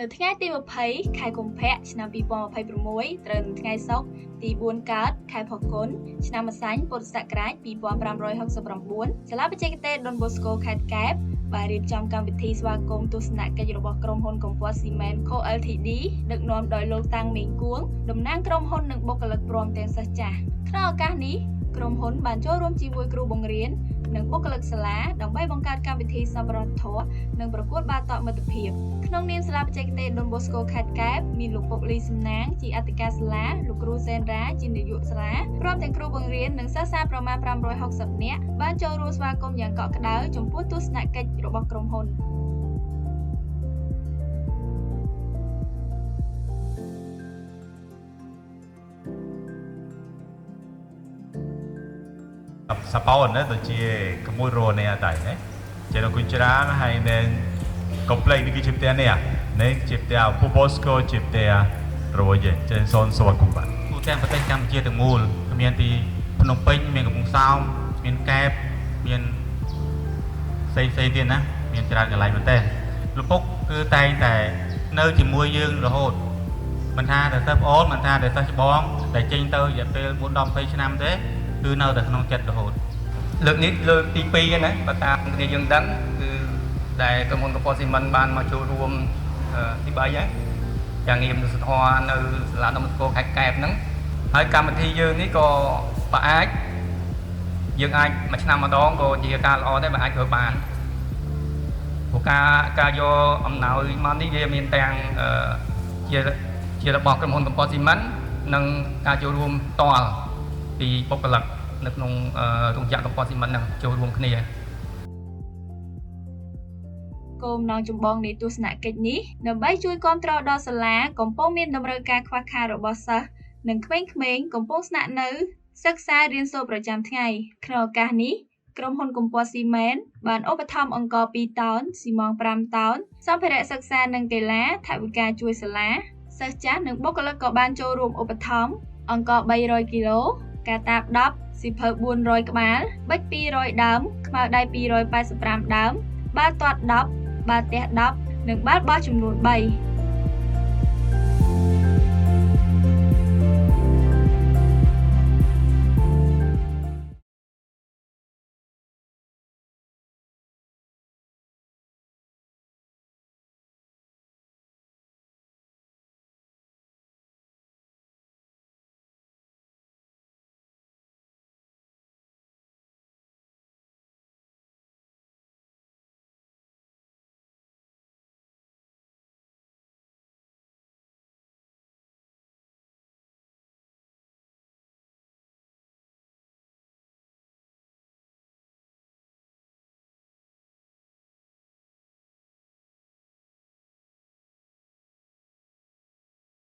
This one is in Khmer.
នៅថ្ងៃទី20ខែកុម្ភៈឆ្នាំ2026ត្រូវនឹងថ្ងៃសុក្រទី4កើតខែផល្គុនឆ្នាំម្សាញ់ពុទ្ធសករាជ2569សាលាបច្ចេកទេសដុនបូស្កូខេត្តកែបបានរៀបចំកម្មវិធីស្វាគមន៍ទស្សនកិច្ចរបស់ក្រុមហ៊ុនកំពតស៊ីម៉ែន Co Ltd ដឹកនាំដោយលោកតាំងមេងគួងតំណាងក្រុមហ៊ុននិងបុគ្គលិកព្រមទាំងសិស្សចាស់ក្នុងឱកាសនេះក្រុមហ៊ុនបានចូលរួមជាមួយគ្រូបង្រៀននិងបុគ្គលិកសាលាដើម្បីបង្កើតកម្មវិធីសប្បុរសធម៌និងប្រកួតបាល់ទាត់មិត្តភាពក្នុងនាមសាលាបច្ចេកទេសដុនបូស្កូខេត្តកែបមានលោកពុកលីសំណាងជាអធិការសាលាលោកគ្រូសេនរ៉ាជានាយកសាលាព្រមទាំងគ្រូបង្រៀននិងសិស្សសាប្រមាណ560នាក់បានចូលរួមស្វាគមន៍យ៉ាងកក់ក្ដៅចំពោះទស្សនកិច្ចរបស់ក្រុមហ៊ុនសបោនទៅជាក្មួយរស់នេះតែណាជានៅគុញច្រានហើយនៅកុំភ្លេចនេះគឺជាផ្ទះនេះនេះជាផ្ទះពូបូស្កូជាផ្ទះរស់យេចេញសូនសវគុំបាទទូទាំងប្រទេសកម្ពុជាទាំងមូលមានទីភ្នំពេញមានកំពង់សោមមានកែបមានផ្សេងទៀតណាមានច្រើនកន្លែងមែនតើលោកពុកគឺតែងតែនៅជាមួយយើងរហូតមិនថាតែសិស្សប្អូនមិនថាតែសិស្សច្បងដែលចេញទៅរយៈពេល4-20ឆ្នាំទេគឺនៅតែក្នុងចិត្តរហូតលើកនេះលើកទី2ណាបើតាមគ្នាយើងដឹងគឺដែលក្រុមហ៊ុនកពតស៊ីមិនបានមកចូលរួមទី3ហើយយ៉ាងងារមនុស្សធម៌នៅសាលាដុនបូស្កូខេត្តកែបហ្នឹងហើយកម្មវិធីយើងនេះក៏ប្រអាចយើងអាចមួយឆ្នាំម្ដងក៏ជាការល្អដែរបើអាចធ្វើបានព្រោះការយកអំណោយមកនេះវាមានទាំងជារបស់ក្រុមហ៊ុនកពតស៊ីមិននិងការចូលរួមផ្ទាល់ពីបុគ្គលិកនៅក្នុងរោងចក្រកំពតស៊ីមិននឹងចូលរួមគ្នាគោលបំណងចម្បងនៃទស្សនកិច្ចនេះដើម្បីជួយគាំទ្រដល់សាលាកំពុងមានតម្រូវការខ្វះខាតរបស់សិស្សនិងក្មេងៗកំពុងស្នាក់នៅសិក្សារៀនសូត្រប្រចាំថ្ងៃក្នុងឱកាសនេះក្រុមហ៊ុនកំពតស៊ីម៉ែនបានឧបត្ថម្ភអង្ករ2តោនស៊ីម៉ង5តោនសម្ភារៈសិក្សានិងកីឡាថវិកាជួយសាលាសិស្សចាស់និងបុគ្គលិកក៏បានចូលរួមឧបត្ថម្ភអង្ករ300គីឡូកាតាប10សៀវភៅ400ក្បាលប៊ិច200ដើមខ្មៅដៃ285ដើមបាល់ទាត់10បាល់ទះ10និងបាល់បោះចំនួន3